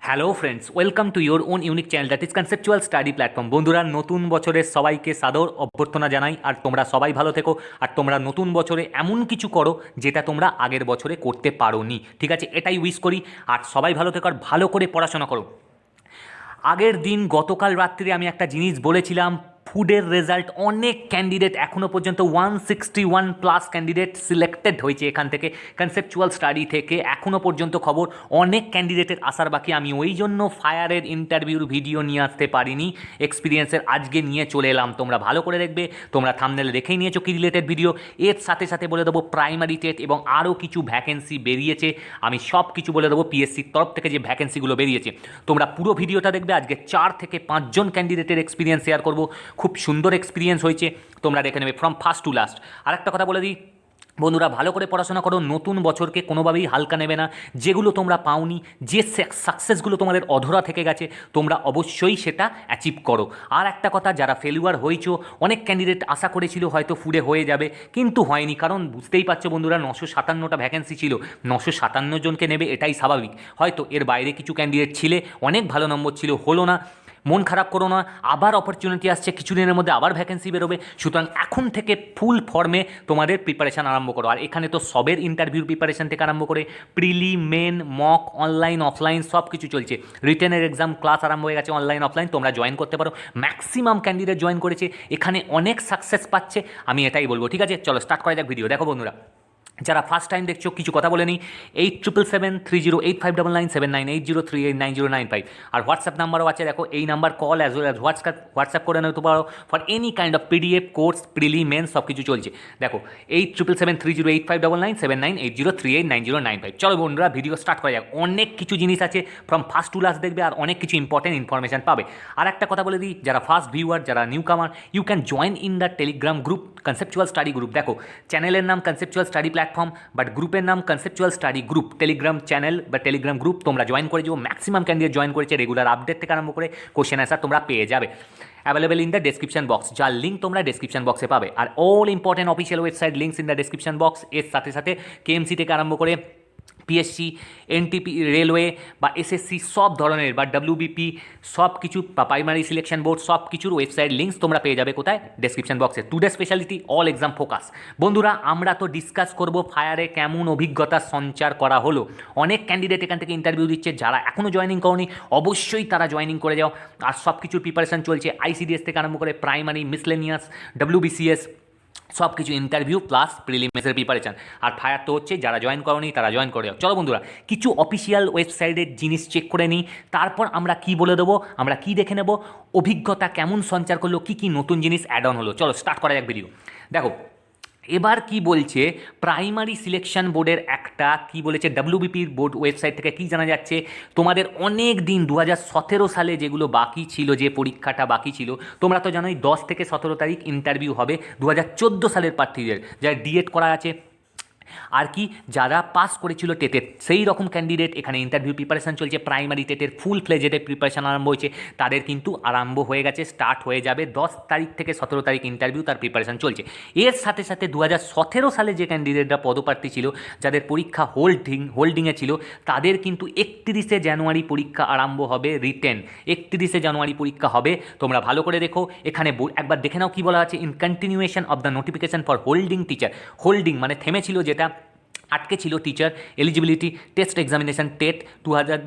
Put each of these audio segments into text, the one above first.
Hello friends, welcome to your own unique channel that is conceptual study platform. বন্ধুরা, নতুন বছরের সবাইকে সাদর অভ্যর্থনা জানাই। আর তোমরা সবাই ভালো থেকো। আর তোমরা নতুন বছরে এমন কিছু করো যেটা তোমরা আগের বছরে করতে পারোনি, ঠিক আছে? এটাই উইশ করি। আর সবাই ভালো থেকো আর ভালো করে পড়াশোনা করো। আগের দিন গতকাল রাত্রে আমি একটা জিনিস বলেছিলাম, ফুডের রেজাল্ট অনেক ক্যান্ডিডেট এখনও পর্যন্ত 161+ ক্যান্ডিডেট সিলেক্টেড হয়েছে এখান থেকে, কনসেপচুয়াল স্টাডি থেকে। এখনও পর্যন্ত খবর অনেক ক্যান্ডিডেটের আসার বাকি। আমি ওই জন্য ফায়ারের ইন্টারভিউর ভিডিও নিয়ে আসতে পারিনি, এক্সপিরিয়েন্সের আজকে নিয়ে চলে এলাম। তোমরা ভালো করে দেখবে, তোমরা থাম্বনেলে দেখেই নিয়েছো কি রিলেটেড ভিডিও। এর সাথে সাথে বলে দেবো প্রাইমারি টেট এবং আরও কিছু ভ্যাকেন্সি বেরিয়েছে। আমি সব কিছু বলে দেবো, পিএসসির তরফ থেকে যে ভ্যাকেন্সিগুলো বেরিয়েছে। তোমরা পুরো ভিডিওটা দেখবে। আজকে 4 থেকে 5 জন ক্যান্ডিডেটের এক্সপিরিয়েন্স শেয়ার করবো। খুব সুন্দর এক্সপিরিয়েন্স হয়েছে, তোমরা দেখে নেবে ফ্রম ফার্স্ট টু লাস্ট। আর একটা কথা বলে দিই, বন্ধুরা ভালো করে পড়াশোনা করো, নতুন বছরকে কোনোভাবেই হালকা নেবে না। যেগুলো তোমরা পাওনি, যে সাকসেসগুলো তোমাদের অধরা থেকে গেছে, তোমরা অবশ্যই সেটা অ্যাচিভ করো। আর একটা কথা, যারা ফেলিওয়ার হয়েছো, অনেক ক্যান্ডিডেট আশা করেছিল হয়তো ফুডে হয়ে যাবে, কিন্তু হয়নি। কারণ বুঝতেই পারছো বন্ধুরা, 957টা ভ্যাকেন্সি ছিল, 957 জনকে নেবে এটাই স্বাভাবিক। হয়তো এর বাইরে কিছু ক্যান্ডিডেট ছিলে, অনেক ভালো নম্বর ছিল, হলো না। মন খারাপ করো না, আবার অপরচুনিটি আসছে, কিছুদিনের মধ্যে আবার ভ্যাকেন্সি বেরোবে। সুতরাং এখন থেকে ফুল ফর্মে তোমাদের প্রিপারেশান আরম্ভ করো। আর এখানে তো সবের ইন্টারভিউর প্রিপারেশান থেকে আরম্ভ করে প্রিলি, মেন, মক, অনলাইন, অফলাইন সব কিছু চলছে। রিটেনের এক্সাম ক্লাস আরম্ভ হয়ে গেছে, অনলাইন অফলাইন, তোমরা জয়েন করতে পারো। ম্যাক্সিমাম ক্যান্ডিডেট জয়েন করেছে, এখানে অনেক সাকসেস পাচ্ছে, আমি এটাই বলবো। ঠিক আছে, চলো স্টার্ট করা যাক ভিডিও। দেখো বন্ধুরা, যারা ফার্স্ট টাইম দেখছো কিছু কথা বলে নিই। 87773085997903890995। আর হোয়াটসঅ্যাপ নাম্বারও আছে, দেখো এই number call as well as WhatsApp করে নিতে পারো for any kind of PDF course, প্রিলি, মেন সব কিছু চলছে। দেখো 877730859980389095। চলো বন্ধুরা, ভিডিও স্টার্ট করা যাক। অনেক কিছু জিনিস আছে, ফ্রম ফার্স্ট টু লাস্ট দেখবে, আর অনেক কিছু ইম্পর্টেন্ট ইনফরমেশন পাবে। আর একটা কথা বলে দিই, যারা ফার্স্ট ভিউয়ার, যারা newcomer, you can join in the Telegram group conceptual study group. দেখো চ্যানেলের নাম কনসেপচুয়াল স্টাডি প্ল্যাটফর্ম, বাট গ্রুপের নাম conceptual study group. Telegram channel বা টেলিগ্রাম গ্রুপ তোমরা জয়েন করে যাও। ম্যাক্সিমাম ক্যান্ডিডেট জয়েন করেছে, রেগুলার আপডেট থেকে আরম্ভ করে কোশ্চেন অ্যান্সার তোমরা পেয়ে যাবে। Available in the description box, যার লিঙ্ক তোমরা ডেসক্রিপশন বক্সে পাবে। আর all important official website links in the description box. এর সাথে সাথে কেএমসি থেকে আরম্ভ করে পিএসসি, এনটিপি, রেলওয়ে বা এসএসসি সব ধরনের, বা ডব্লিউবিপি সব কিছু, বা প্রাইমারি সিলেকশন বোর্ড সব কিছুর ওয়েবসাইট লিঙ্কস তোমরা পেয়ে যাবে কোথায়? ডেসক্রিপশন বক্সে। Today speciality all exam focus. বন্ধুরা, আমরা তো ডিসকাস করব ফায়ারে কেমন অভিজ্ঞতা সঞ্চার করা হলো। অনেক ক্যান্ডিডেট এখান থেকে ইন্টারভিউ দিচ্ছে, যারা এখনও জয়েনিং করনি অবশ্যই তারা জয়েনিং করে যাও। আর সব কিছুর প্রিপারেশন চলছে, আইসিডিএস থেকে আরম্ভ করে প্রাইমারি, মিসলেনিয়াস, ডব্লিউবিসিএস সব কিছু ইন্টারভিউ প্লাস প্রিলিমিনারি প্রিপারেশন। আর ফায়ার তো হচ্ছে, যারা জয়েন করনি তারা জয়েন করে যাও। চলো বন্ধুরা, কিছু অফিসিয়াল ওয়েবসাইটের জিনিস চেক করে নিই, তারপর আমরা কি বলে দেবো, আমরা কি দেখে নেব, অভিজ্ঞতা কেমন সঞ্চার করলো, কী কী নতুন জিনিস অ্যাড অন হলো। চলো স্টার্ট করা যাক ভিডিও। দেখো এবার কি বলছে, প্রাইমারি সিলেকশন বোর্ডের একটা কি বলেছে, ডব্লিউবিপির বোর্ড ওয়েবসাইট থেকে কি জানা যাচ্ছে, তোমাদের অনেক দিন 2017 সালে যেগুলো বাকি ছিল, যে পরীক্ষাটা বাকি ছিল, তোমরা তো জানোই 10 থেকে 17 তারিখ ইন্টারভিউ হবে 2014 সালের প্রার্থীদের, যারা ডিএড করা আছে আর কি, যারা পাস করেছিল টেটের, সেই রকম ক্যান্ডিডেট এখানে ইন্টারভিউ প্রিপারেশান চলছে। প্রাইমারি টেটের ফুল ফ্লেজেডের প্রিপারেশান আরম্ভ হয়েছে, তাদের কিন্তু আরম্ভ হয়ে গেছে, স্টার্ট হয়ে যাবে 10 তারিখ থেকে 17 তারিখ ইন্টারভিউ, তার প্রিপারেশান চলছে। এর সাথে সাথে 2017 সালে যে ক্যান্ডিডেটরা পদপ্রার্থী ছিল, যাদের পরীক্ষা হোল্ডিংয়ে ছিল, তাদের কিন্তু 31শে জানুয়ারি পরীক্ষা আরম্ভ হবে, রিটেন 31শে জানুয়ারি পরীক্ষা হবে। তোমরা ভালো করে দেখো, এখানে একবার দেখে নাও কি বলা আছে, in continuation of the notification for holding teacher. Holding মানে থেমেছিল, যেটা আটকে ছিল, teacher eligibility test examination TET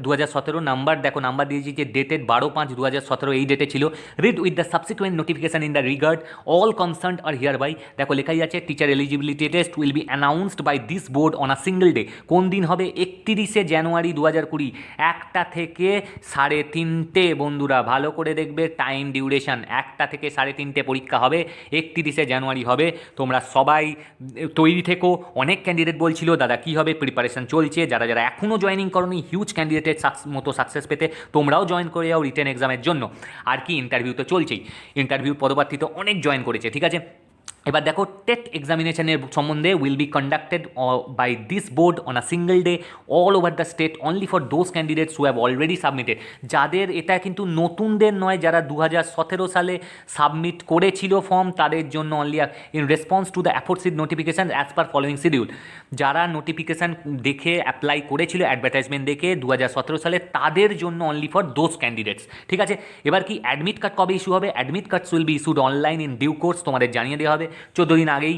2017 number, দেখো নাম্বার দিয়েছি যে ডেটেড 12/5/2017, এই ডেটে ছিল। Read with the subsequent notification in the regard all concern are hereby. দেখো লেখাই আছে, teacher eligibility test will be announced by this board on a single day. কোন দিন হবে? 31শে জানুয়ারি 2020, 1টা থেকে 3:30। বন্ধুরা ভালো করে দেখবে, টাইম ডিউরেশন 1টা থেকে 3:30 পরীক্ষা হবে, 31শে জানুয়ারি হবে। তোমরা সবাই তৈরি থেকো। অনেক ক্যান্ডিডেট বলছিল দাদা কী হবে, প্রিপারেশন চলছে। যারা যারা এখনও জয়েনিং করনি, হিউজ ক্যান্ডিডেটের মতো সাকসেস পেতে তোমরাও জয়েন করে যাও রিটেন এক্সামের জন্য। আর কি, ইন্টারভিউ তো চলছেই, ইন্টারভিউ পদপ্রার্থী তো অনেক জয়েন করেছে, ঠিক আছে। এবার দেখো টেট এক্সামিনেশনের সম্বন্ধে will be conducted by this board on a single day all over the state only for those candidates who have already submitted. যাদের, এটা কিন্তু নতুনদের নয়, যারা 2017 সালে সাবমিট করেছিল ফর্ম, তাদের জন্য only in response to the aforesaid notification as per following schedule. যারা নোটিফিকেশান দেখে অ্যাপ্লাই করেছিল, অ্যাডভার্টাইজমেন্ট দেখে 2017 সালে, তাদের জন্য অনলি ফর দোজ ক্যান্ডিডেটস। ঠিক আছে, এবার কি অ্যাডমিট কার্ড কবে ইস্যু হবে? Admit cards will be issued online in due course, তোমাদের জানিয়ে দেওয়া হবে 14 দিন আগেই।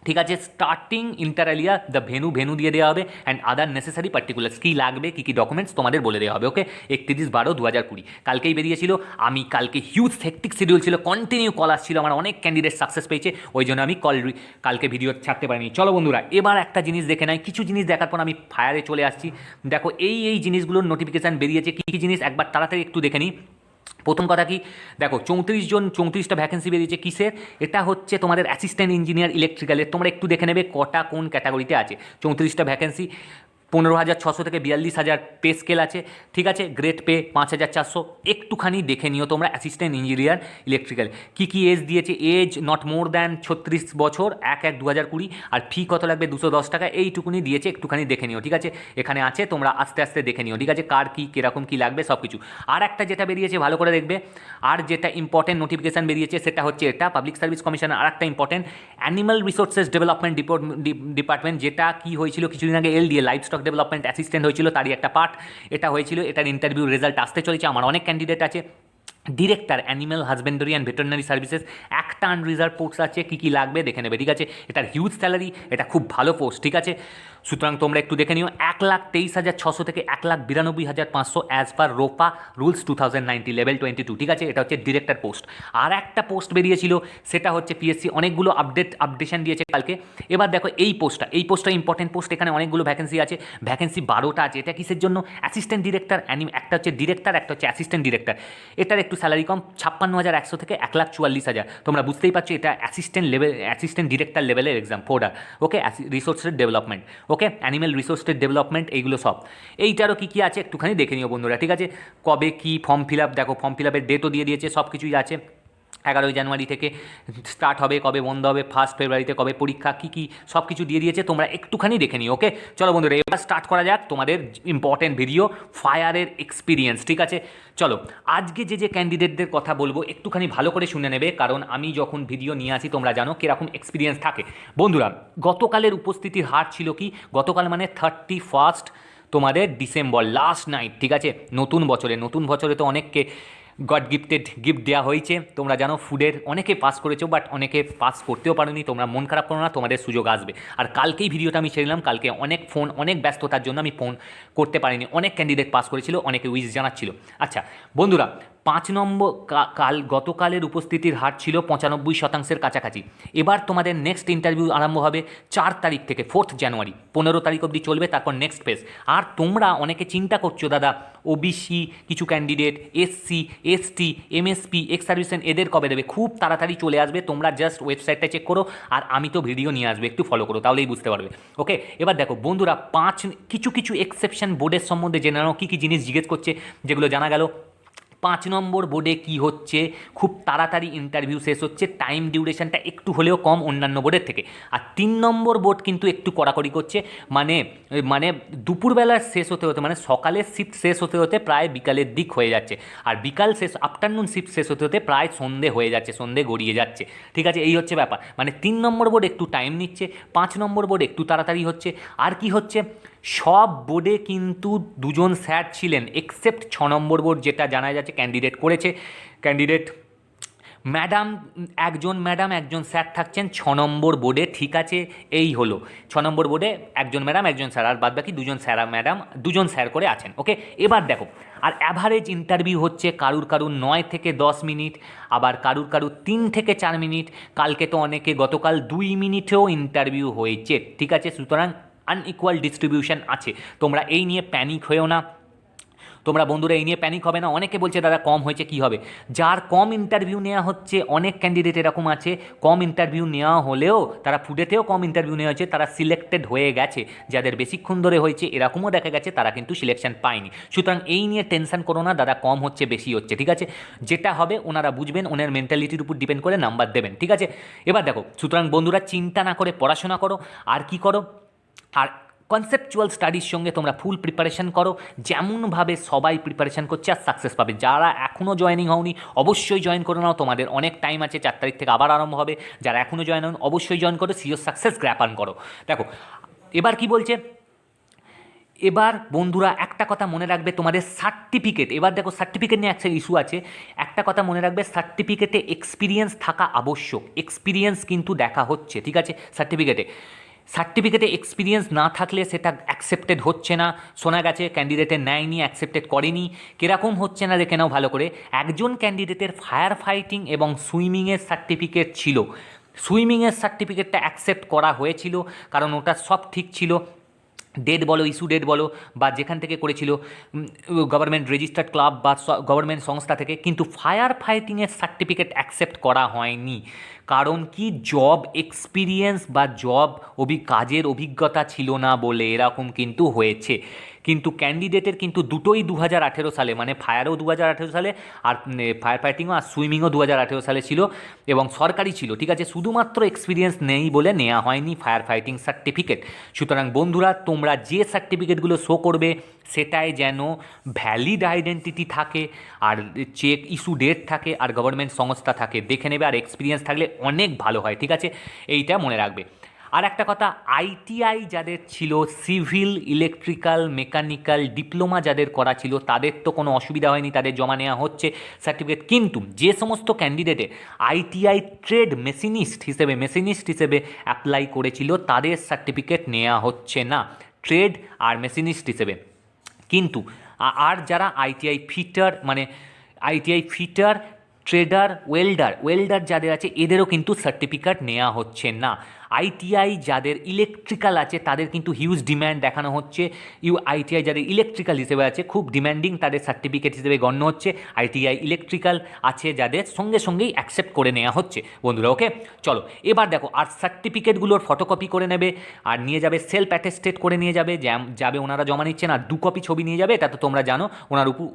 ঠিক আছে, starting inter alia the venue দিয়ে দেওয়া হবে অ্যান্ড আদার নেসেসারি পার্টিকুলার্স, কী লাগবে কী কী ডকুমেন্টস তোমাদের বলে দেওয়া হবে। ওকে, 31/12/2020 কালকেই বেরিয়েছিল। আমি কালকে হিউজ হেক্টিক শিডিউল ছিল, কন্টিনিউ কল আসছিল, আমার অনেক ক্যান্ডিডেট সাকসেস পেয়েছে, ওই জন্য আমি কালকে ভিডিও ছাড়তে পারিনি। চলো বন্ধুরা, এবার একটা জিনিস দেখে নাই, কিছু জিনিস দেখার পর আমি ফায়ারে চলে আসছি। দেখো এই জিনিসগুলোর নোটিফিকেশান বেরিয়েছে, কী কী জিনিস একবার তাড়াতাড়ি একটু দেখে নিই। প্রথম কথা কি, দেখো 34টা ভ্যাকেন্সি বেরিয়েছে কিসের? এটা হচ্ছে তোমাদের অ্যাসিস্ট্যান্ট ইঞ্জিনিয়ার ইলেকট্রিক্যালের। তোমরা একটু দেখে নেবে কটা কোন ক্যাটাগরিতে আছে। 34টা ভ্যাকেন্সি, 15,600 থেকে 42,000 পে স্কেল আছে। ঠিক আছে, গ্রেড পে 5,400। একটুখানি দেখে নিও তোমরা অ্যাসিস্ট্যান্ট ইঞ্জিনিয়ার ইলেকট্রিক্যাল কী কী এজ দিয়েছে। এজ নট মোর দ্যান 36 বছর, 1/1/2020। আর ফি কত লাগবে? 210 টাকা, এইটুকুনি দিয়েছে, একটুখানি দেখে নিও। ঠিক আছে, এখানে আছে, তোমরা আস্তে আস্তে দেখে নিও। ঠিক আছে, কার কী কীরকম কী লাগবে সব কিছু। আর একটা যেটা বেরিয়েছে ভালো করে দেখবে, আর যেটা ইম্পর্টেন্ট নোটিফিকেশান বেরিয়েছে সেটা হচ্ছে এটা, পাবলিক সার্ভিস কমিশনের আর একটা important animal resources development department, যেটা কি হয়েছিল কিছুদিন আগে LDA live stock development assistant হয়েছিল, তারই একটা পার্ট এটা হয়েছিল। এটার ইন্টারভিউ রেজাল্ট আসতে চলেছে, আমার অনেক ক্যান্ডিডেট আছে। Director animal husbandry and veterinary services, একটা আনরিজার্ভ পোস্ট আছে, কী কী লাগবে দেখে নেবে। ঠিক আছে, এটার হিউজ স্যালারি, এটা খুব ভালো পোস্ট। ঠিক আছে, সুতরাং তোমরা একটু দেখে নিও। 1,23,600 থেকে 1,92,500 অ্যাজ পার রোপা রুলস 2090 লেভেল 22। ঠিক আছে, এটা হচ্ছে ডিরেক্টর পোস্ট। আর একটা পোস্ট বেরিয়েছিল, সেটা হচ্ছে পিএসসি, অনেকগুলো আপডেশন দিয়েছে কালকে। এবার দেখো এই পোস্টটা ইম্পর্টেন্ট পোস্ট, এখানে অনেকগুলো ভ্যাকেন্সি আছে, ভ্যাকেন্সি 12টা আছে। এটা কিসের জন্য? অ্যাসিস্ট্যান্ট ডিরেক্টর, একটা হচ্ছে ডিরেক্টর, একটা হচ্ছে অ্যাসিস্ট্যান্ট ডিরেক্টর। এটার একটু স্যালারি কম, 56,100 থেকে 1,44,000। তোমরা বুঝতেই পারছো এটা অ্যাসিস্ট্যান্ট ডিরেক্টর লেভেলের এক্সাম, ফোর্ডার। ওকে, রিসোর্সের ডেভেলপমেন্ট, ওকে, অ্যানিম্যাল রিসোর্সের ডেভেলপমেন্ট, এইগুলো সব। এইটারও কী কী আছে একটুখানি দেখে নিও বন্ধুরা। ঠিক আছে, কবে কী ফর্ম ফিল আপ, দেখো ফর্ম ফিল আপের ডেটও দিয়ে দিয়েছে, সব কিছুই আছে। 11ই জানুয়ারি থেকে স্টার্ট হবে, কবে বন্ধ হবে 1 ফেব্রুয়ারিতে, কবে পরীক্ষা, কী কী সব কিছু দিয়ে দিয়েছে, তোমরা একটুখানি দেখে নিও। ওকে, চলো বন্ধুরা, এবার স্টার্ট করা যাক তোমাদের ইম্পর্টেন্ট ভিডিও, ফায়ারের এক্সপিরিয়েন্স। ঠিক আছে, চলো আজকে যে ক্যান্ডিডেটদের কথা বলবো একটুখানি ভালো করে শুনে নেবে, কারণ আমি যখন ভিডিও নিয়ে আসি তোমরা জানো কীরকম এক্সপিরিয়েন্স থাকে। বন্ধুরা, গতকালের উপস্থিতির হার ছিল কি? গতকাল মানে 31 তোমাদের ডিসেম্বর, লাস্ট নাইট। ঠিক আছে, নতুন বছরে তো অনেককে গড গিফট দেওয়া হয়েছে, তোমরা জানো ফুডের, অনেকে পাস করেছো বাট অনেকে পাস করতেও পারোনি, তোমরা মন খারাপ করো না, তোমাদের সুযোগ আসবে। আর কালকেই ভিডিওটা আমি ছেড়েলাম, কালকে অনেক ব্যস্ততার জন্য আমি ফোন করতে পারিনি। অনেক ক্যান্ডিডেট পাস করেছিল, অনেকে উইশ জানাচ্ছিল। আচ্ছা বন্ধুরা, 5 নম্বর গতকালের উপস্থিতির হার ছিল 95% কাছাকাছি। এবার তোমাদের নেক্সট ইন্টারভিউ আরম্ভ হবে 4 তারিখ থেকে 4 জানুয়ারি, 15 তারিখ অবধি চলবে, তারপর নেক্সট ফেজ। আর তোমরা অনেকে চিন্তা করছো দাদা ওবিসি কিছু candidate, SC ST MSP ex serviceman, এদের কবে দেবে? খুব তাড়াতাড়ি চলে আসবে, তোমরা জাস্ট ওয়েবসাইটটা চেক করো, আর আমি তো ভিডিও নিয়ে আসবো, একটু ফলো করো, তাহলেই বুঝতে পারবে। ওকে, এবার দেখো বন্ধুরা, কিছু এক্সেপশন বোর্ডের সম্বন্ধে জেনে নাও, কী কী জিনিস জিজ্ঞেস করছে, যেগুলো জানা গেল। 5 নম্বর বোর্ডে কি হচ্ছে, খুব তাড়াতাড়ি ইন্টারভিউ শেষ হচ্ছে, টাইম ডিউরেশনটা একটু হলেও কম অন্যান্য বোর্ডের থেকে। আর 3 নম্বর বোর্ড কিন্তু একটু কড়াকড়ি করছে, মানে দুপুরবেলা শেষ হতে হতে, মানে সকালের শিফট শেষ হতে হতে প্রায় বিকালের দিক হয়ে যাচ্ছে, আর আফটারনুন শিফট শেষ হতে হতে প্রায় সন্ধে হয়ে যাচ্ছে, সন্ধে গড়িয়ে যাচ্ছে। ঠিক আছে, এই হচ্ছে ব্যাপার, মানে 3 নম্বর বোর্ড একটু টাইম নিচ্ছে, 5 নম্বর বোর্ড একটু তাড়াতাড়ি হচ্ছে। আর কি হচ্ছে, সব বোর্ডে কিন্তু 2জন স্যার ছিলেন, এক্সেপ্ট 6 নম্বর বোর্ড, যেটা জানা যাচ্ছে ক্যান্ডিডেট ম্যাডাম, একজন স্যার থাকছেন 6 নম্বর বোর্ডে। ঠিক আছে, এই হলো 6 নম্বর বোর্ডে একজন ম্যাডাম একজন স্যার, আর বাদবাকি 2জন স্যার করে আছেন। ওকে, এবার দেখো, আর অ্যাভারেজ ইন্টারভিউ হচ্ছে কারুর 9 থেকে 10 মিনিট, আবার কারুর 3 থেকে 4 মিনিট, কালকে তো অনেকে গতকাল 2 মিনিটেও ইন্টারভিউ হয়েছে। ঠিক আছে, সুতরাং আনইকুয়াল ডিস্ট্রিবিউশন আছে, তোমরা এই নিয়ে প্যানিক হয়েও না। তোমরা বন্ধুরা এই নিয়ে প্যানিক হবে না। অনেকে বলছে দাদা কম হয়েছে কি হবে, যার কম ইন্টারভিউ নেওয়া হচ্ছে, অনেক ক্যান্ডিডেট এরকম আছে কম ইন্টারভিউ নেওয়া হলেও তারা ফুডেতেও কম ইন্টারভিউ নেওয়া হয়েছে, তারা সিলেক্টেড হয়ে গেছে। যাদের বেশিক্ষণ ধরে হয়েছে এরকমও দেখা গেছে তারা কিন্তু সিলেকশন পায়নি। সুতরাং এই নিয়ে টেনশন করো না দাদা, কম হচ্ছে বেশি হচ্ছে, ঠিক আছে, যেটা হবে ওনারা বুঝবেন, ওনার মেন্টালিটির উপর ডিপেন্ড করে নাম্বার দেবেন, ঠিক আছে। এবার দেখো, সুতরাং বন্ধুরা চিন্তা না করে পড়াশোনা করো, আর কি করো, আর কনসেপচুয়াল স্টাডির সঙ্গে তোমরা ফুল প্রিপারেশন করো, যেমনভাবে সবাই প্রিপারেশন করছে আর সাকসেস পাবে। যারা এখনও জয়েনিং হওনি অবশ্যই জয়েন করে নাও, তোমাদের অনেক টাইম আছে, 4 তারিখ থেকে আবার আরম্ভ হবে। যারা এখনও জয়েন হন অবশ্যই জয়েন করো, সিওর সাকসেস গ্র্যাপ আন করো। দেখো এবার কি বলছে, এবার বন্ধুরা একটা কথা মনে রাখবে, তোমাদের সার্টিফিকেট, এবার দেখো সার্টিফিকেট নিয়ে একটা ইস্যু আছে। একটা কথা মনে রাখবে, সার্টিফিকেটে এক্সপিরিয়েন্স থাকা আবশ্যক, এক্সপিরিয়েন্স কিন্তু দেখা হচ্ছে, ঠিক আছে। সার্টিফিকেটে এক্সপিরিয়েন্স না থাকলে সেটা অ্যাকসেপ্টেড হচ্ছে না, শোনা গেছে ক্যান্ডিডেটের নেয়নি, অ্যাকসেপ্টেড করেনি। কীরকম হচ্ছে না দেখে নাও ভালো করে। একজন ক্যান্ডিডেটের ফায়ার ফাইটিং এবং সুইমিংয়ের সার্টিফিকেট ছিল, সুইমিংয়ের সার্টিফিকেটটা অ্যাকসেপ্ট করা হয়েছিল, কারণ ওটা সব ঠিক ছিল, ডেট বলো, ইস্যু ডেট বলো, বা যেখান থেকে করেছিল গভর্নমেন্ট রেজিস্টার্ড ক্লাব বা গভর্নমেন্ট সংস্থা থেকে, কিন্তু ফায়ার ফাইটিংয়ের সার্টিফিকেট অ্যাকসেপ্ট করা হয়নি। কারণ কি, জব এক্সপিরিয়েন্স বা কাজের অভিজ্ঞতা ছিল না বলে এরকম কিন্তু হয়েছে। কিন্তু ক্যান্ডিডেটের কিন্তু দুটোই 2018 সালে, মানে ফায়ারও 2018 সালে আর ফায়ার ফাইটিংও আর সুইমিংও 2018 সালে ছিল এবং সরকারি ছিল, ঠিক আছে। শুধুমাত্র এক্সপিরিয়েন্স নেই বলে নেওয়া হয়নি ফায়ার ফাইটিং সার্টিফিকেট। সুতরাং বন্ধুরা তোমরা যে সার্টিফিকেটগুলো শো করবে সেটাই যেন ভ্যালিড আইডেন্টিটি থাকে, আর চেক ইস্যু ডেট থাকে, আর গভর্নমেন্ট সংস্থা থাকে, দেখে নেবে। আর এক্সপিরিয়েন্স থাকলে অনেক ভালো হয়, ঠিক আছে, এইটা মনে রাখবে। আর একটা কথা, আইটিআই যাদের ছিল, সিভিল, ইলেকট্রিক্যাল, মেকানিক্যাল ডিপ্লোমা যাদের করা ছিল তাদের তো কোনো অসুবিধা হয়নি, তাদের জমা নেওয়া হচ্ছে সার্টিফিকেট। কিন্তু যে সমস্ত ক্যান্ডিডেটে আইটিআই ট্রেড মেশিনিস্ট হিসেবে অ্যাপ্লাই করেছিল তাদের সার্টিফিকেট নেওয়া হচ্ছে না, ট্রেড আর মেশিনিস্ট হিসেবে। কিন্তু আর যারা আইটিআই ফিটার, ট্রেডার, ওয়েল্ডার যাদের আছে এদেরও কিন্তু সার্টিফিকেট নেওয়া হচ্ছে না। আইটিআই যাদের ইলেকট্রিক্যাল আছে তাদের কিন্তু হিউজ ডিম্যান্ড দেখানো হচ্ছে। আইটিআই যাদের ইলেকট্রিক্যাল হিসেবে আছে খুব ডিম্যান্ডিং, তাদের সার্টিফিকেট হিসেবে গণ্য হচ্ছে। আইটিআই ইলেকট্রিক্যাল আছে যাদের সঙ্গেই অ্যাকসেপ্ট করে নেওয়া হচ্ছে বন্ধুরা, ওকে। চলো এবার দেখো, আর সার্টিফিকেটগুলোর ফটোকপি করে নেবে আর নিয়ে যাবে, সেলফ অ্যাটেস্টেড করে নিয়ে যাবে ওনারা জমা নিচ্ছেন, আর 2 কপি ছবি নিয়ে যাবে, এটা তো তোমরা জানো।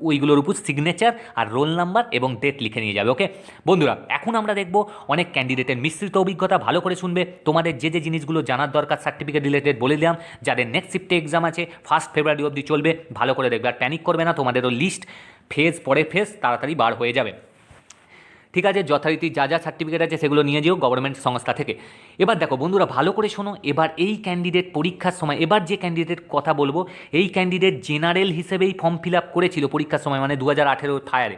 ওইগুলোর উপর সিগনেচার আর রোল নাম্বার এবং ডেট লিখে নিয়ে যাবে, ওকে বন্ধুরা। এখন আমরা দেখব অনেক ক্যান্ডিডেটের মিশ্রিত অভিজ্ঞতা, ভালো করে শুনবে। তোমাদের যে জিনিসগুলো জানার দরকার সার্টিফিকেট রিলেটেড বলে দিলাম। যাদের নেক্সট শিফটে এক্সাম আছে 1 ফেব্রুয়ারি অবধি চলবে, ভালো করে দেখবে, আর প্যানিক করবে না। তোমাদেরও লিস্ট পরে ফেজ তাড়াতাড়ি বার হয়ে যাবে, ঠিক আছে। যথারীতি যা সার্টিফিকেট আছে সেগুলো নিয়ে যেও গভর্নমেন্ট সংস্থা থেকে। এবার দেখো বন্ধুরা ভালো করে শোনো, এবার এই ক্যান্ডিডেট পরীক্ষার সময়, এবার যে ক্যান্ডিডেট কথা বলবো এই ক্যান্ডিডেট জেনারেল হিসেবেই ফর্ম ফিল আপ করেছিল পরীক্ষার সময়, মানে 2018 ফায়ারে।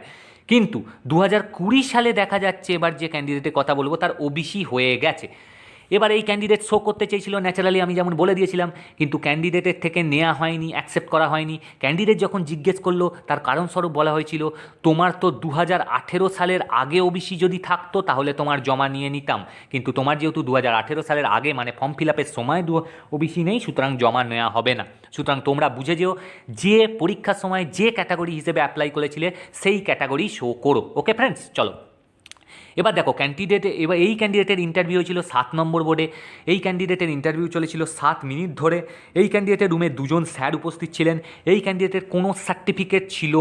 কিন্তু 2020 সালে দেখা যাচ্ছে এবার যে ক্যান্ডিডেটের কথা বলবো তার ওবিসি হয়ে গেছে। এবার এই ক্যান্ডিডেট শো করতে চেয়েছিল ন্যাচারালি, আমি যেমন বলে দিয়েছিলাম, কিন্তু ক্যান্ডিডেটের থেকে নেওয়া হয়নি, অ্যাকসেপ্ট করা হয়নি। ক্যান্ডিডেট যখন জিজ্ঞেস করলো তার কারণস্বরূপ বলা হয়েছিল, তোমার তো 2018 সালের আগে ওবিসি যদি থাকতো তাহলে তোমার জমা নিয়ে নিতাম, কিন্তু তোমার যেহেতু 2018 সালের আগে মানে ফর্ম ফিল আপের সময় ওবিসি নেই, সুতরাং জমা নেওয়া হবে না। সুতরাং তোমরা বুঝে যেও, যে পরীক্ষার সময় যে ক্যাটাগরি হিসেবে অ্যাপ্লাই করেছিলে সেই ক্যাটাগরি শো করো, ওকে ফ্রেন্ডস। চলো এবার দেখো এই ক্যান্ডিডেটের ইন্টারভিউ হয়েছিল 7 নম্বর বোর্ডে। এই ক্যান্ডিডেটের ইন্টারভিউ চলেছিল 7 মিনিট ধরে। এই ক্যান্ডিডেটের রুমে 2জন স্যার উপস্থিত ছিলেন। এই ক্যান্ডিডেটের কোনো সার্টিফিকেট ছিল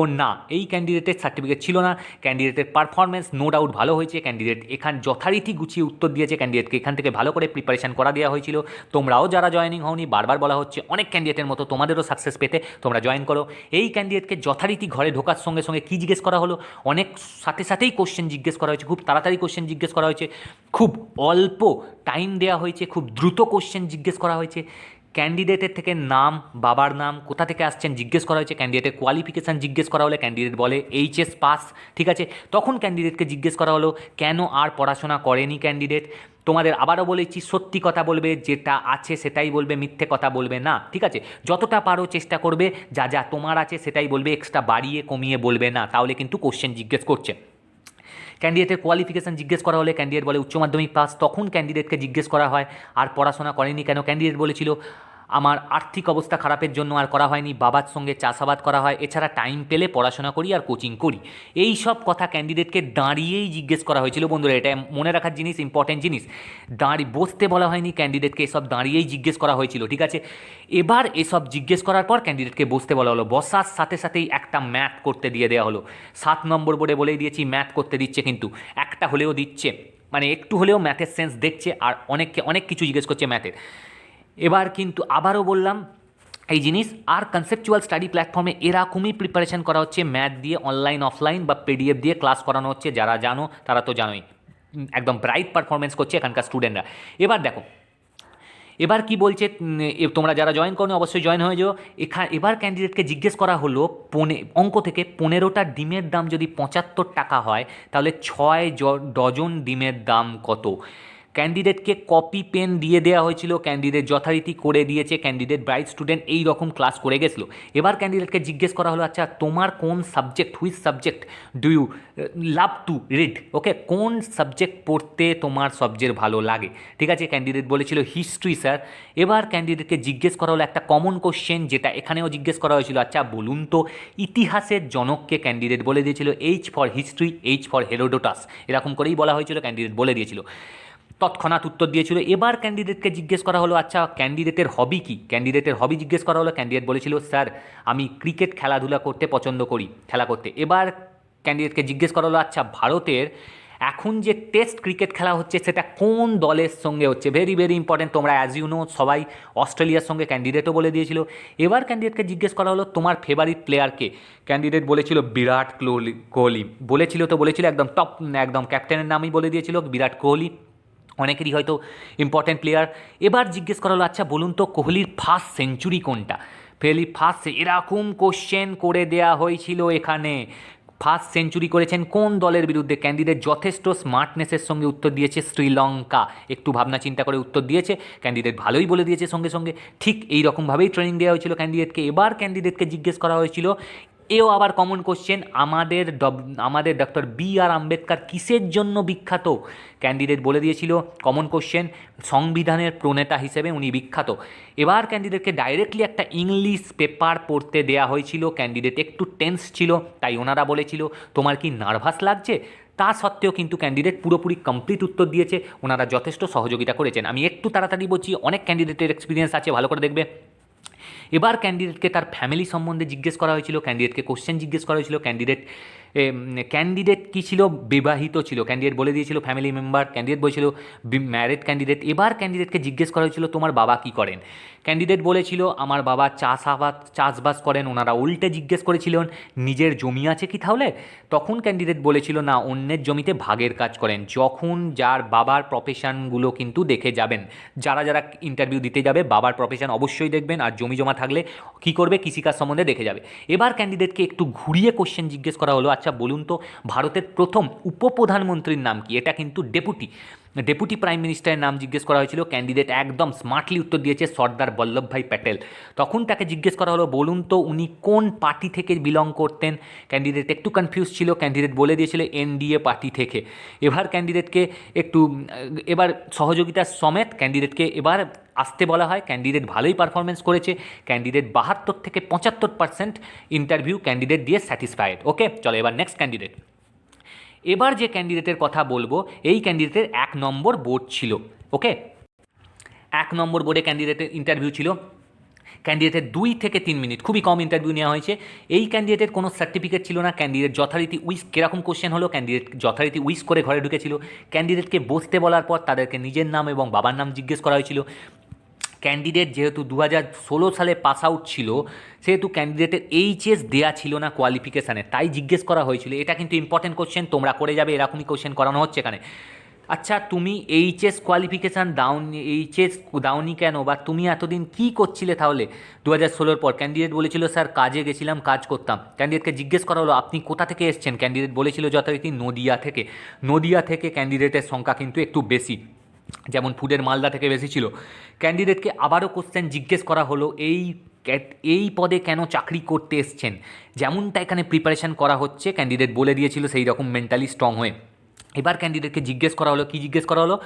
না, ক্যান্ডিডেটের পারফরমেন্স নো ডাউট ভালো হয়েছে। ক্যান্ডিডেট যথারীতি গুছিয়ে উত্তর দিয়েছে, ক্যান্ডিডেটকে এখান থেকে ভালো করে প্রিপারেশন করা দেওয়া হয়েছিল। তোমরাও যারা জয়েনিং হওনি, বারবার বলা হচ্ছে অনেক ক্যান্ডিডেটের মতো তোমাদেরও সাকসেস পেতে তোমরা জয়েন করো। এই ক্যান্ডিডেটকে যথারীতি ঘরে ঢোকার সঙ্গে সঙ্গে কী জিজ্ঞেস করা হলো, অনেক সাথেই কোশ্চেন জিজ্ঞেস করা হয়েছে, খুব তাড়াতাড়ি কোশ্চেন জিজ্ঞেস করা হয়েছে, খুব অল্প টাইম দেওয়া হয়েছে, খুব দ্রুত কোশ্চেন জিজ্ঞেস করা হয়েছে। ক্যান্ডিডেটের থেকে নাম, বাবার নাম, কোথা থেকে আসছেন জিজ্ঞেস করা হয়েছে। ক্যান্ডিডেটের কোয়ালিফিকেশান জিজ্ঞেস করা হলে ক্যান্ডিডেট বলে এইচএস পাস, ঠিক আছে। তখন ক্যান্ডিডেটকে জিজ্ঞেস করা হলো কেন আর পড়াশোনা করেনি ক্যান্ডিডেট। তোমাদের আবারও বলেছি, সত্যি কথা বলবে, যেটা আছে সেটাই বলবে, মিথ্যে কথা বলবে না, ঠিক আছে। যতটা পারো চেষ্টা করবে যা তোমার আছে সেটাই বলবে, এক্সট্রা বাড়িয়ে কমিয়ে বলবে না, তাহলে কিন্তু কোশ্চেন জিজ্ঞেস করছে। ক্যান্ডিডেটের কোয়ালিফিকেশান জিজ্ঞেস করা হলে ক্যান্ডিডেট বলে উচ্চ মাধ্যমিক পাস। তখন ক্যান্ডিডেটকে জিজ্ঞেস করা হয় আর পড়াশোনা করেনি কেন। ক্যান্ডিডেট বলেছিল আমার আর্থিক অবস্থা খারাপের জন্য আর করা হয়নি, বাবার সঙ্গে চাষাবাদ করা হয়, এছাড়া টাইম পেলে পড়াশোনা করি আর কোচিং করি। এই সব কথা ক্যান্ডিডেটকে দাঁড়িয়েই জিজ্ঞেস করা হয়েছিল বন্ধুরা, এটা মনে রাখার জিনিস, ইম্পর্টেন্ট জিনিস। বসতে বলা হয়নি ক্যান্ডিডেটকে, এসব দাঁড়িয়েই জিজ্ঞেস করা হয়েছিল, ঠিক আছে। এবার এসব জিজ্ঞেস করার পর ক্যান্ডিডেটকে বসতে বলা হলো, বসার সাথে সাথেই একটা ম্যাথ করতে দিয়ে দেওয়া হলো। 7 নম্বর বোর্ডে বলেই দিয়েছি ম্যাথ করতে দিচ্ছে, কিন্তু একটা হলেও দিচ্ছে, মানে একটু হলেও ম্যাথের সেন্স দেখছে, আর অনেক কিছু জিজ্ঞেস করছে ম্যাথের। এবার কিন্তু আবারও বললাম এই জিনিস, আর কনসেপচুয়াল স্টাডি প্ল্যাটফর্মে এরকমই প্রিপারেশন করা হচ্ছে, ম্যাথ দিয়ে অনলাইন অফলাইন বা পিডিএফ দিয়ে ক্লাস করানো হচ্ছে। যারা জানো তারা তো জানোই, একদম ব্রাইট পারফরমেন্স করছে এখানকার স্টুডেন্টরা। এবার দেখো, এবার কি বলছে, তোমরা যারা জয়েন করো অবশ্যই জয়েন হয়ে যাও। এবার ক্যান্ডিডেটকে জিজ্ঞেস করা হলো, অঙ্ক থেকে 15টা ডিমের দাম যদি 75 টাকা হয়, তাহলে 6 ডজন ডিমের দাম কত? ক্যান্ডিডেটকে কপি পেন দিয়ে দেওয়া হয়েছিল, ক্যান্ডিডেট যথারীতি করে দিয়েছে, ক্যান্ডিডেট ব্রাইট স্টুডেন্ট এই রকম ক্লাস করে গেছিলো। এবার ক্যান্ডিডেটকে জিজ্ঞেস করা হলো, আচ্ছা তোমার কোন subject, which subject do you love to read, okay, কোন সাবজেক্ট পড়তে তোমার সবচেয়ে ভালো লাগে? ঠিক আছে, ক্যান্ডিডেট বলেছিল হিস্ট্রি স্যার। এবার ক্যান্ডিডেটকে জিজ্ঞেস করা হলো একটা কমন কোশ্চেন, যেটা এখানেও জিজ্ঞেস করা হয়েছিল, আচ্ছা বলুন তো ইতিহাসের জনককে? ক্যান্ডিডেট বলে দিয়েছিল H for history, H for Herodotus, এরকম করেই বলা হয়েছিল, ক্যান্ডিডেট বলে দিয়েছিল, তৎক্ষণাৎ উত্তর দিয়েছিল। এবার ক্যান্ডিডেটকে জিজ্ঞেস করা হলো, আচ্ছা ক্যান্ডিডেটের হবি কি? ক্যান্ডিডেটের হবি জিজ্ঞেস করা হলো, ক্যান্ডিডেট বলেছিল স্যার আমি ক্রিকেট খেলাধুলা করতে পছন্দ করি, খেলা করতে। এবার ক্যান্ডিডেটকে জিজ্ঞেস করা হলো, আচ্ছা ভারতের এখন যে টেস্ট ক্রিকেট খেলা হচ্ছে সেটা কোন দলের সঙ্গে হচ্ছে? ভেরি ভেরি ইম্পর্টেন্ট, তোমরা অ্যাজ ইউ নো সবাই অস্ট্রেলিয়ার সঙ্গে, ক্যান্ডিডেটও বলে দিয়েছিল। এবার ক্যান্ডিডেটকে জিজ্ঞেস করা হলো তোমার ফেভারিট প্লেয়ারকে? ক্যান্ডিডেট বলেছিল বিরাট কোহলি। বলেছিল একদম টপ, একদম ক্যাপ্টেনের নামই বলে দিয়েছিল বিরাট কোহলি, অনেকেরই হয়তো ইম্পর্টেন্ট প্লেয়ার। এবার জিজ্ঞেস করা হলো, আচ্ছা বলুন তো কোহলির ফার্স্ট সেঞ্চুরি কোনটা? এরকম কোশ্চেন করে দেয়া হয়েছিল এখানে। ফার্স্ট সেঞ্চুরি করেছেন কোন দলের বিরুদ্ধে? ক্যান্ডিডেট যথেষ্ট স্মার্টনেসের সঙ্গে উত্তর দিয়েছে শ্রীলঙ্কা, একটু ভাবনা চিন্তা করে উত্তর দিয়েছে, ক্যান্ডিডেট ভালোই বলে দিয়েছে সঙ্গে সঙ্গে। ঠিক এই রকমভাবেই ট্রেনিং দেওয়া হয়েছিল ক্যান্ডিডেটকে। এবার ক্যান্ডিডেটকে জিজ্ঞেস করা হয়েছিল, এও আবার কমন কোশ্চেন, আমাদের ডক্টর B.R. আম্বেদকর কিসের জন্য বিখ্যাত? ক্যান্ডিডেট বলে দিয়েছিল, কমন কোশ্চেন, সংবিধানের প্রণেতা হিসেবে উনি বিখ্যাত। এবার ক্যান্ডিডেটকে ডাইরেক্টলি একটা ইংলিশ পেপার পড়তে দেয়া হয়েছিল, ক্যান্ডিডেট একটু টেন্স ছিল, তাই ওনারা বলেছিল তোমার কি নার্ভাস লাগছে? তা সত্ত্বেও কিন্তু ক্যান্ডিডেট পুরোপুরি কমপ্লিট উত্তর দিয়েছে, ওনারা যথেষ্ট সহযোগিতা করেছেন। আমি একটু তাড়াতাড়ি বলছি, অনেক ক্যান্ডিডেটের এক্সপিরিয়েন্স আছে, ভালো করে দেখবে। এবার ক্যান্ডিডেটকে তার ফ্যামিলি সম্বন্ধে জিজ্ঞেস করা হয়েছিল, ক্যান্ডিডেটকে কোশ্চেন জিজ্ঞেস করা হয়েছিল, ক্যান্ডিডেট কী ছিল? বিবাহিত ছিল, ক্যান্ডিডেট বলে দিয়েছিল ফ্যামিলি মেম্বার, ক্যান্ডিডেট বলেছিল ম্যারিড ক্যান্ডিডেট। এবার ক্যান্ডিডেটকে জিজ্ঞেস করা হয়েছিল তোমার বাবা কী করেন? ক্যান্ডিডেট বলেছিল আমার বাবা চাষবাস করেন। ওনারা উল্টে জিজ্ঞেস করেছিলেন নিজের জমি আছে কি তাহলে? তখন ক্যান্ডিডেট বলেছিল না, অন্যের জমিতে ভাগের কাজ করেন। যখন যার বাবার প্রফেশনগুলো কিন্তু দেখে যাবেন, যারা যারা ইন্টারভিউ দিতে যাবে বাবার প্রফেশন অবশ্যই দেখবেন, আর জমি জমা থাকলে কী করবে কৃষিকাজ সম্বন্ধে দেখে যাবে। এবার ক্যান্ডিডেটকে একটু ঘুরিয়ে কোশ্চেন জিজ্ঞেস করা হলো, আচ্ছা বলুন তো ভারতের প্রথম উপপ্রধানমন্ত্রীর নাম কি? এটা কিন্তু ডেপুটি প্রাইম মিনিস্টারের নাম জিজ্ঞেস করা হয়েছিল। ক্যান্ডিডেট একদম স্মার্টলি উত্তর দিয়েছে সর্দার বল্লভভাই প্যাটেল। তখন তাকে জিজ্ঞেস করা হলো বলুন তো উনি কোন পার্টি থেকে বিলং করতেন? ক্যান্ডিডেট একটু কনফিউজ ছিল, ক্যান্ডিডেট বলে দিয়েছিল NDA পার্টি থেকে। এবার ক্যান্ডিডেটকে একটু এবার সহযোগিতার সমেত ক্যান্ডিডেটকে এবার আসতে বলা হয়। ক্যান্ডিডেট ভালোই পারফরমেন্স করেছে, ক্যান্ডিডেট 72 থেকে 75% ইন্টারভিউ ক্যান্ডিডেট দিয়ে স্যাটিসফাইড। ওকে, চলো এবার নেক্সট ক্যান্ডিডেট। এবার যে ক্যান্ডিডেটের কথা বলবো, এই ক্যান্ডিডেটের 1 নম্বর বোর্ড ছিল। ওকে, 1 নম্বর বোর্ডে ক্যান্ডিডেটের ইন্টারভিউ ছিল। ক্যান্ডিডেটের 2 থেকে 3 মিনিট, খুবই কম ইন্টারভিউ নেওয়া হয়েছে। এই ক্যান্ডিডেটের কোনো সার্টিফিকেট ছিল না। ক্যান্ডিডেট যথারীতি কীরকম কোশ্চেন হলো, ক্যান্ডিডেট যথারীতি করে ঘরে ঢুকেছিল। ক্যান্ডিডেটকে বসতে বলার পর তাদেরকে নিজের নাম এবং বাবার নাম জিজ্ঞেস করা হয়েছিল। ক্যান্ডিডেট যেহেতু 2016 সালে পাস আউট ছিল, সেহেতু ক্যান্ডিডেটের HS দেওয়া ছিল না কোয়ালিফিকেশানে, তাই জিজ্ঞেস করা হয়েছিল। এটা কিন্তু ইম্পর্টেন্ট কোশ্চেন, তোমরা করে যাবে, এরকমই কোশ্চেন করানো হচ্ছে এখানে। আচ্ছা তুমি HS কোয়ালিফিকেশান দাওনি কেন, বা তুমি এতদিন কী করছিলে তাহলে 2016 পর? ক্যান্ডিডেট বলেছিল স্যার কাজে গেছিলাম, কাজ করতাম। ক্যান্ডিডেটকে জিজ্ঞেস করা হলো আপনি কোথা থেকে এসছেন? ক্যান্ডিডেট বলেছিল যথারীতি নদিয়া থেকে ক্যান্ডিডেটের সংখ্যা কিন্তু একটু বেশি, যেমন ফুডের মালদা থেকে বেশি ছিল। ক্যান্ডিডেটকে আবারও কোশ্চেন জিজ্ঞেস করা হলো এই পদে কেন চাকরি করতে এসছেন? যেমনটা এখানে প্রিপারেশান করা হচ্ছে, ক্যান্ডিডেট বলে দিয়েছিল সেই রকম মেন্টালি স্ট্রং হয়ে। এবার ক্যান্ডিডেটকে জিজ্ঞেস করা হলো, কি জিজ্ঞেস করা হলো,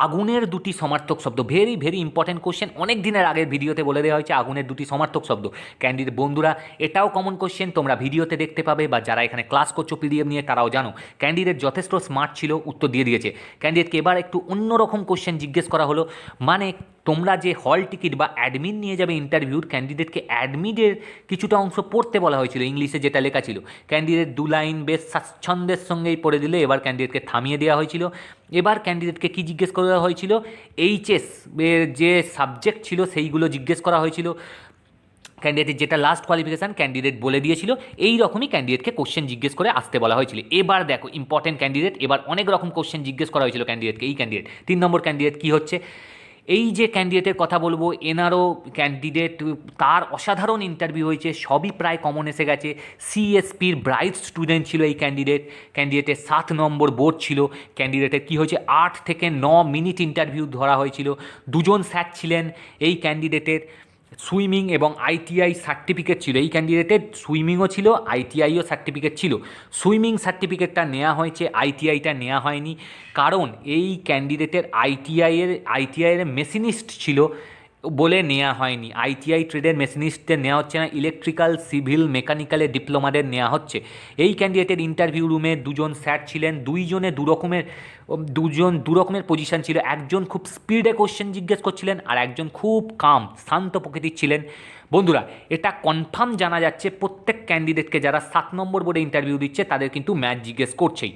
আগুনের দুটি সমার্থক শব্দ। ভেরি ভেরি ইম্পর্টেন্ট কোশ্চেন, অনেক দিনের আগের ভিডিওতে বলে দেওয়া হয়েছে আগুনের দুটি সমার্থক শব্দ। ক্যান্ডিডেট বন্ধুরা, এটাও কমন কোশ্চেন, তোমরা ভিডিওতে দেখতে পাবে, বা যারা এখানে ক্লাস করছো পিডিএফ নিয়ে তারাও জানো। ক্যান্ডিডেট যথেষ্ট স্মার্ট ছিল, উত্তর দিয়ে দিয়েছে। ক্যান্ডিডেটকে এবার একটু অন্যরকম কোশ্চেন জিজ্ঞেস করা হলো, মানে তোমরা যে হল টিকিট বা অ্যাডমিন নিয়ে যাবে ইন্টারভিউর, ক্যান্ডিডেটকে অ্যাডমিনের কিছুটা অংশ পড়তে বলা হয়েছিল, ইংলিশে যেটা লেখা ছিল। ক্যান্ডিডেট 2 লাইন বেশ স্বাচ্ছন্দ্যের সঙ্গেই পড়ে দিলে। এবার ক্যান্ডিডেটকে থামিয়ে দেওয়া হয়েছিল। এবার ক্যান্ডিডেটকে কি জিজ্ঞেস করা হয়েছিল, এইচএস এর যে সাবজেক্ট ছিল সেইগুলো জিজ্ঞেস করা হয়েছিল। ক্যান্ডিডেটের যেটা লাস্ট কোয়ালিফিকেশান ক্যান্ডিডেট বলে দিয়েছিল, এই রকমই ক্যান্ডিডেটকে কোশ্চেন জিজ্ঞেস করে আসতে বলা হয়েছিল। এবার দেখো ইম্পর্টেন্ট ক্যান্ডিডেট, এবার অনেক রকম কোশ্চেন জিজ্ঞেস করা হয়েছিল ক্যান্ডিডেটকে। এই ক্যান্ডিডেট 3 নম্বর ক্যান্ডিডেট কী হচ্ছে, এই যে ক্যান্ডিডেটের কথা বলবো, এনারও ক্যান্ডিডেট, তার অসাধারণ ইন্টারভিউ হয়েছে, সবই প্রায় কমন এসে গেছে। সিএসপির ব্রাইট স্টুডেন্ট ছিল এই ক্যান্ডিডেটের 7 নম্বর বোর্ড ছিল। ক্যান্ডিডেটের কী হয়েছে, 8 থেকে 9 মিনিট ইন্টারভিউ ধরা হয়েছিল। 2জন স্যার ছিলেন এই ক্যান্ডিডেটের। সুইমিং এবং আইটিআই সার্টিফিকেট ছিল এই ক্যান্ডিডেটের, সুইমিংও ছিল, আইটিআইও সার্টিফিকেট ছিল। সুইমিং সার্টিফিকেটটা নেওয়া হয়েছে, আইটিআইটা নেওয়া হয়নি, কারণ এই ক্যান্ডিডেটের আইটিআইয়ের মেশিনিস্ট ছিল বলে নেওয়া হয়নি। আইটিআই ট্রেডের মেশিনিস্টদের নেওয়া হচ্ছে না, ইলেকট্রিক্যাল, সিভিল, মেকানিক্যালের ডিপ্লোমাদের নেওয়া হচ্ছে। এই ক্যান্ডিডেটের ইন্টারভিউ রুমে 2জন স্যার ছিলেন, দুইজনে দু রকমের পজিশন ছিল। একজন খুব স্পিডে কোশ্চেন জিজ্ঞেস করছিলেন, আর একজন খুব কাম, শান্ত প্রকৃতির ছিলেন। বন্ধুরা, এটা কনফার্ম জানা যাচ্ছে প্রত্যেক ক্যান্ডিডেটকে যারা 7 নম্বর বোর্ডে ইন্টারভিউ দিচ্ছে তাদের কিন্তু ম্যাথ জিজ্ঞেস করছেই।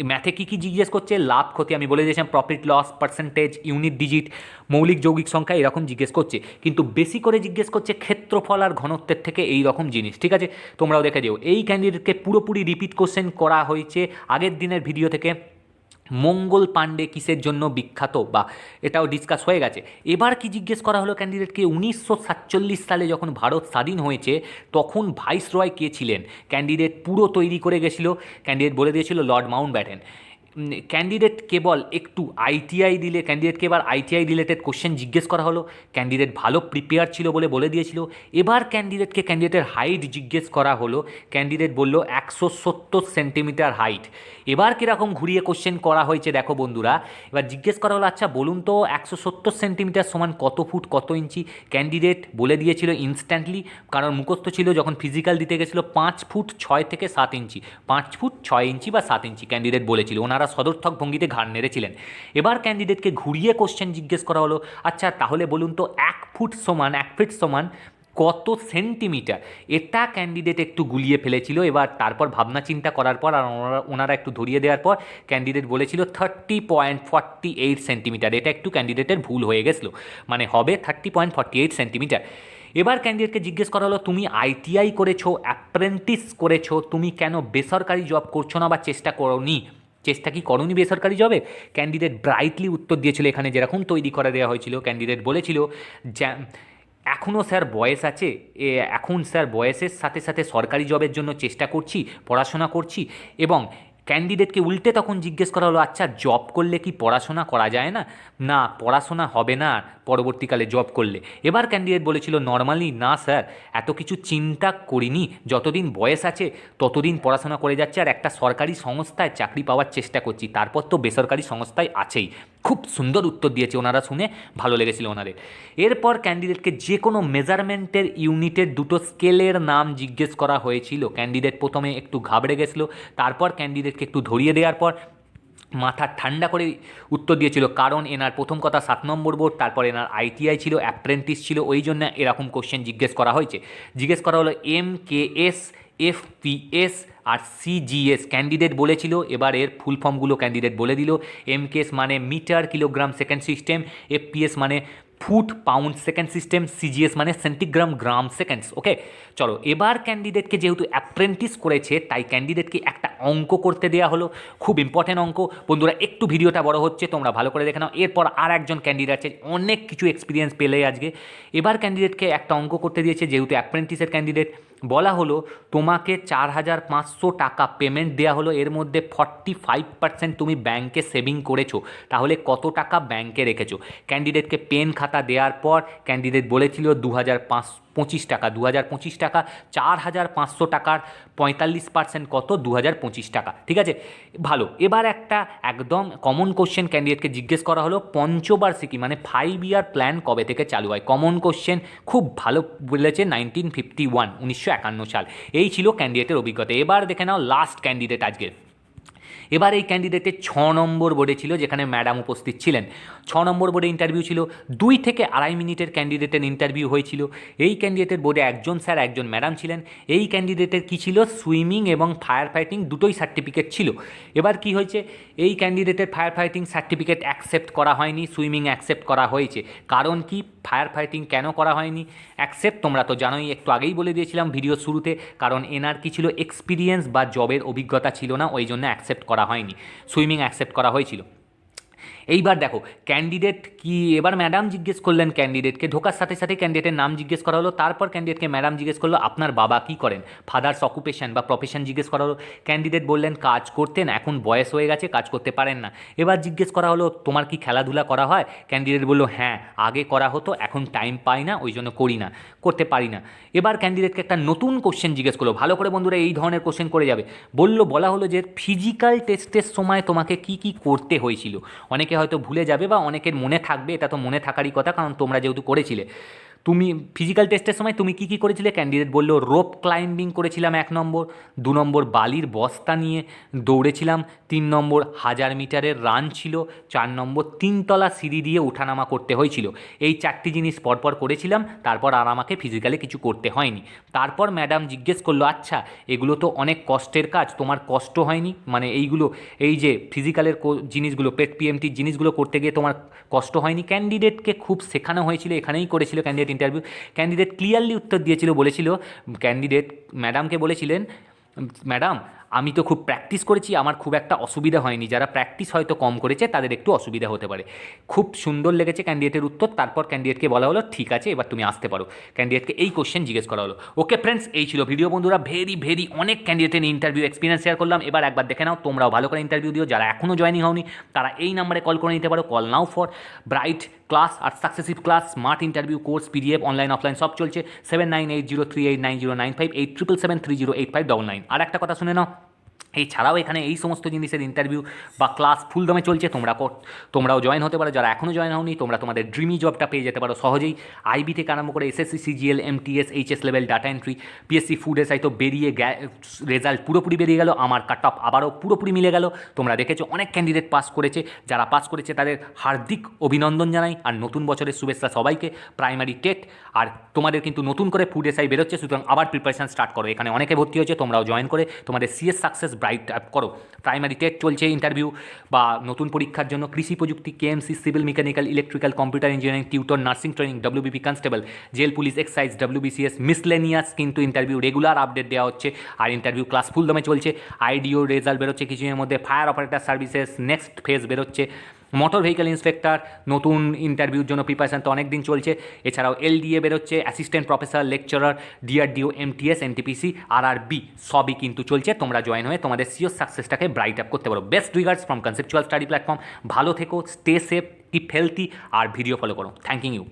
ম্যাথে কী কী জিজ্ঞেস করছে, লাভ ক্ষতি আমি বলে দিয়েছিলাম, profit loss, percentage, unit digit, মৌলিক যৌগিক সংখ্যা, এরকম জিজ্ঞেস করছে। কিন্তু বেশি করে জিজ্ঞেস করছে ক্ষেত্রফল আর ঘনত্বের থেকে এই রকম জিনিস। ঠিক আছে, তোমরাও দেখে দিও। এই ক্যান্ডিডেটকে পুরোপুরি রিপিট কোশ্চেন করা হয়েছে আগের দিনের ভিডিও থেকে। মঙ্গল পাণ্ডে কিসের জন্য বিখ্যাত, বা এটাও ডিসকাস হয়ে গেছে। এবার কি জিজ্ঞেস করা হলো ক্যান্ডিডেটকে, 1947 সালে যখন ভারত স্বাধীন হয়েছে তখন ভাইসরয় কে ছিলেন। ক্যান্ডিডেট পুরো তৈরি করে গেছিল, ক্যান্ডিডেট বলে দিয়েছিল লর্ড মাউন্টব্যাটেন। ক্যান্ডিডেট কেবল একটু আইটিআই দিলে, ক্যান্ডিডেটকে এবার আইটিআই রিলেটেড কোশ্চেন জিজ্ঞেস করা হলো। ক্যান্ডিডেট ভালো প্রিপেয়ার ছিল বলে দিয়েছিল। এবার ক্যান্ডিডেটের হাইট জিজ্ঞেস করা হলো। ক্যান্ডিডেট বলল 170 সেন্টিমিটার হাইট। এবার কীরকম ঘুরিয়ে কোশ্চেন করা হয়েছে দেখো বন্ধুরা। এবার জিজ্ঞেস করা হলো, আচ্ছা বলুন তো 170 সেন্টিমিটার সমান কত ফুট কত ইঞ্চি। ক্যান্ডিডেট বলে দিয়েছিল ইনস্ট্যান্টলি, কারণ মুখস্থ ছিল, যখন ফিজিক্যাল দিতে গেছিলো 5 ফুট 6 থেকে 7 ইঞ্চি, 5 ফুট 6 ইঞ্চি বা 7 ইঞ্চি ক্যান্ডিডেট বলেছিল। ওনারা সদর্থক ভঙ্গিতে ঘাড় নেড়েছিলেন। এবার ক্যান্ডিডেটকে ঘুরিয়ে কোশ্চেন জিজ্ঞেস করা হলো, আচ্ছা তাহলে বলুন তো 1 ফিট সমান কত সেন্টিমিটার। এটা ক্যান্ডিডেট একটু গুলিয়ে ফেলেছিল। এবার তারপর ভাবনা চিন্তা করার পর আর ওনারা একটু ধরিয়ে দেওয়ার পর ক্যান্ডিডেট বলেছিল 30.48 সেন্টিমিটার। এটা একটু ক্যান্ডিডেটের ভুল হয়ে গেছিলো, মানে হবে 30.48 সেন্টিমিটার। এবার ক্যান্ডিডেটকে জিজ্ঞেস করা হলো, তুমি আইটিআই করেছো, অ্যাপ্রেন্টিস করেছো, তুমি কেন বেসরকারি জব করছো না বা চেষ্টা করোনি, চেষ্টা কি করোনি বেসরকারি জবে। ক্যান্ডিডেট ব্রাইটলি উত্তর দিয়েছিল, এখানে যেরকম তৈরি করে দেওয়া হয়েছিল। ক্যান্ডিডেট বলেছিল যে এখনও স্যার বয়স আছে, এখন স্যার বয়সের সাথে সাথে সরকারি জবের জন্য চেষ্টা করছি, পড়াশোনা করছি। এবং ক্যান্ডিডেটকে উল্টে তখন জিজ্ঞেস করা হলো, আচ্ছা জব করলে কি পড়াশোনা করা যায় না, না পড়াশোনা হবে না পরবর্তীকালে জব করলে। এবার ক্যান্ডিডেট বলেছিল নর্মালি, না স্যার এত কিছু চিন্তা করিনি, যতদিন বয়স আছে ততদিন পড়াশোনা করে যাচ্ছে, আর একটা সরকারি সংস্থায় চাকরি পাওয়ার চেষ্টা করছি, তারপর তো বেসরকারি সংস্থায় আছেই। খুব সুন্দর উত্তর দিয়েছে, ওনারা শুনে ভালো লেগেছিল ওনাদের। এরপর ক্যান্ডিডেটকে যে কোনো মেজারমেন্টের ইউনিটের 2টো স্কেলের নাম জিজ্ঞেস করা হয়েছিল। ক্যান্ডিডেট প্রথমে একটু ঘাবড়ে গেছিলো, তারপর ক্যান্ডিডেটকে একটু ধরিয়ে দেওয়ার পর মাথা ঠান্ডা করে উত্তর দিয়েছিল, কারণ এনার প্রথম কথা 7 নম্বর বোর্ড, তারপর এনার আইটিআই ছিল, অ্যাপ্রেন্টিস ছিল, ওই জন্য এরকম কোশ্চেন জিজ্ঞেস করা হয়েছে। জিজ্ঞেস করা হলো MKS, FPS আর CGS। ক্যান্ডিডেট বলেছিল, এবার এর ফুল ফর্মগুলো ক্যান্ডিডেট বলে দিল। MKS মানে metre kilogram second system, FPS মানে foot pound second system, CGS মানে সেন্টিগ্রাম গ্রাম সেকেন্ডস। ওকে, চলো এবার ক্যান্ডিডেটকে যেহেতু অ্যাপ্রেন্টিস করেছে তাই ক্যান্ডিডেটকে একটা অঙ্ক করতে দেওয়া হলো, খুব ইম্পর্টেন্ট অঙ্ক। বন্ধুরা একটু ভিডিওটা বড় হচ্ছে, তোমরা ভালো করে দেখে নাও। এরপর আর একজন ক্যান্ডিডেট আছে, অনেক কিছু এক্সপিরিয়েন্স পেলে আজকে। এবার ক্যান্ডিডেটকে একটা অঙ্ক করতে দিয়েছে, যেহেতু অ্যাপ্রেন্টিসের ক্যান্ডিডেট। বলা হলো তোমাকে 4,500 টাকা পেমেন্ট দেওয়া হলো, এর মধ্যে 45% তুমি ব্যাংকে সেভিং করেছো, তাহলে কত টাকা ব্যাংকে রেখেছো? ক্যান্ডিডেটকে পেন খাতা দেওয়ার পর ক্যান্ডিডেট বলেছিল 2,025 টাকা। 2,025 টাকা, 4,500 টাকার 45% কত? 2,025 টাকা। ঠিক আছে, ভালো। এবার একটা একদম কমন কোশ্চেন ক্যান্ডিডেটকে জিজ্ঞেস করা হলো, পঞ্চবার্ষিকী মানে 5 ইয়ার প্ল্যান কবে থেকে চালু হয়? কমন কোশ্চেন, খুব ভালো বলেছে, 1951, 1951 সাল। এই ছিল ক্যান্ডিডেটের অভিজ্ঞতা। এবার দেখে নাও লাস্ট ক্যান্ডিডেট আজকের। এবার এই ক্যান্ডিডেটের 6 নম্বর বোর্ডে ছিল, যেখানে ম্যাডাম উপস্থিত ছিলেন। 6 নম্বর বোর্ডে ইন্টারভিউ ছিল, 2 থেকে 2.5 মিনিটের ক্যান্ডিডেটের ইন্টারভিউ হয়েছিল। এই ক্যান্ডিডেটের বোর্ডে একজন স্যার একজন ম্যাডাম ছিলেন। এই ক্যান্ডিডেটের কী ছিল? সুইমিং এবং ফায়ার ফাইটিং দুটোই সার্টিফিকেট ছিল। এবার কি হয়েছে, এই ক্যান্ডিডেটের ফায়ার ফাইটিং সার্টিফিকেট অ্যাকসেপ্ট করা হয়নি, সুইমিং অ্যাকসেপ্ট করা হয়েছে। কারণ কি, ফায়ার ফাইটিং কেন করা হয়নি অ্যাকসেপ্ট? তোমরা তো জানোই, একটু আগেই বলে দিয়েছিলাম ভিডিও শুরুতে, কারণ এনার কি ছিল, এক্সপিরিয়েন্স বা জবের অভিজ্ঞতা ছিল না, ওই জন্য অ্যাকসেপ্ট করা হয়নি। সুইমিং অ্যাকসেপ্ট করা হয়েছিল। এইবার দেখো ক্যান্ডিডেট কি, এবার ম্যাডাম জিজ্ঞেস করলেন ক্যান্ডিডেটকে, ঢোকার সাথে সাথে ক্যান্ডিডেটের নাম জিজ্ঞেস করা হলো। তারপর ক্যান্ডিডেটকে ম্যাডাম জিজ্ঞেস করলো, আপনার বাবা কি করেন? ফাদার্স অকুপেশন বা প্রফেশন জিজ্ঞেস করা হলো। ক্যান্ডিডেট বললেন কাজ করতেন, এখন বয়স হয়ে গেছে, কাজ করতে পারেন না। এবার জিজ্ঞেস করা হলো, তোমার কি খেলাধুলা করা হয়? ক্যান্ডিডেট বললো, হ্যাঁ আগে করা হতো, এখন টাইম পাই না, ওই জন্য করি না, করতে পারি না। এবার ক্যান্ডিডেটকে একটা নতুন কোশ্চেন জিজ্ঞেস করলো, ভালো করে বন্ধুরা এই ধরনের কোশ্চেন করে যাবে। বলা হলো যে ফিজিক্যাল টেস্টের সময় তোমাকে কি কি করতে হয়েছিল। অনেকে হয়তো ভুলে যাবে বা অনেকের মনে থাকবে, এটা তো মনে থাকারই কথা, কারণ তোমরা যেহেতু করেছিলে। তুমি ফিজিক্যাল টেস্টের সময় তুমি কি কি করেছিলে? ক্যান্ডিডেট বললো, রোপ ক্লাইম্বিং করেছিলাম 1 নম্বর, 2 নম্বর বালির বস্তা নিয়ে দৌড়েছিলাম, 3 নম্বর 1000 মিটারের রান ছিল, 4 নম্বর 3তলা সিঁড়ি দিয়ে ওঠানামা করতে হয়েছিল। এই 4টি জিনিস পরপর করেছিলাম, তারপর আর আমাকে ফিজিক্যালি কিছু করতে হয়নি। তারপর ম্যাডাম জিজ্ঞেস করলো, আচ্ছা এগুলো তো অনেক কষ্টের কাজ, তোমার কষ্ট হয়নি? মানে এইগুলো, এই যে ফিজিক্যালের জিনিসগুলো, পেট পিএমটির জিনিসগুলো করতে গিয়ে তোমার কষ্ট হয়নি? ক্যান্ডিডেটকে খুব শেখানো হয়েছিল, এখানেই করেছিল ক্যান্ডিডেট ইন্টারভিউ। ক্যান্ডিডেট ক্লিয়ারলি উত্তর দিয়েছিল, বলেছিল ক্যান্ডিডেট ম্যাডামকে বলেছিলেন, ম্যাডাম আমি তো খুব প্র্যাকটিস করেছি, আমার খুব একটা অসুবিধা হয়নি, যারা প্র্যাকটিস হয়তো কম করেছে তাদের একটু অসুবিধা হতে পারে। খুব সুন্দর লেগেছে ক্যান্ডিডেটের উত্তর। তারপর ক্যান্ডিডেটকে বলা হলো, ঠিক আছে এবার তুমি আসতে পারো। ক্যান্ডিডেটকে এই কোশ্চেন জিজ্ঞেস করা হলো। ওকে ফ্রেন্ডস, এই ছিল ভিডিও বন্ধুরা, ভেরি অনেক ক্যান্ডিডেটের ইন্টারভিউ এক্সপিরিয়েন্স শেয়ার করলাম। এবার একবার দেখে নাও, তোমরাও ভালো করে ইন্টারভিউ দিও। যারা এখনও জয়েনিং হওনি তারা এই নাম্বারে কল করে নিতে পারো। Call now for bright class আর successive class, smart interview course, PDF online offline সব চলছে। 7980389095, 87730859। আর একটা কথা শুনে নাও, এছাড়াও এখানে এই সমস্ত জিনিসের ইন্টারভিউ বা ক্লাস ফুল দমে চলছে। তোমরাও জয়েন হতে পারো। যারা এখনও জয়েন হওনি, তোমরা তোমাদের ড্রিমি জবটা পেয়ে যেতে পারো সহজেই। আইবি থেকে আরম্ভ করে SSC, CGL, MTS, HS level, data entry, PSC, food SI তো বেরিয়ে রেজাল্ট পুরোপুরি বেরিয়ে গেল। আমার কাট অফ আবারও পুরোপুরি মিলে গেল। তোমরা দেখেছো অনেক ক্যান্ডিডেট পাস করেছে। যারা পাস করেছে তাদের হার্দিক অভিনন্দন জানাই, আর নতুন বছরের শুভেচ্ছা সবাইকে। প্রাইমারি টেট আর তোমাদের কিন্তু নতুন করে ফুড এসআই বেরোচ্ছে, সুতরাং আবার প্রিপারেশন স্টার্ট করো। এখানে অনেকে ভর্তি হয়েছে, তোমরাও জয়েন করে তোমাদের সিএস সাকসেস ব্রাইট অ্যাপ করো। প্রাইমারি টেট চলছে ইন্টারভিউ বা নতুন পরীক্ষার জন্য, কৃষি প্রযুক্তি, KMC, civil, mechanical, electrical, computer engineering, tutor, nursing training, WBP constable, jail police, excise, WBCS, miscellaneous কিন্তু ইন্টারভিউ রেগুলার আপডেট দেওয়া হচ্ছে। আর ইন্টারভিউ ক্লাস ফুল দমে চলছে। আইডিও রেজাল্ট বেরোচ্ছে কিছুদিনের মধ্যে। Fire operator services next phase বেরোচ্ছে। মোটর ভেহিক্যাল ইন্সপেক্টর নতুন ইন্টারভিউর জন্য প্রিপারেশন তো অনেক দিন চলছে। এছাড়াও এলডিএ বেরোচ্ছে, assistant professor, lecturer, DRDO, MTS, NTPC, RRB সবই কিন্তু চলছে। তোমরা জয়েন হয়ে তোমাদের সিওর সাকসেসটাকে ব্রাইট আপ করতে পারো। Best regards from conceptual study platform. ভালো থেকো, স্টে সেফ, কিপ হেলথি, আর ভিডিও ফলো করো। Thank you.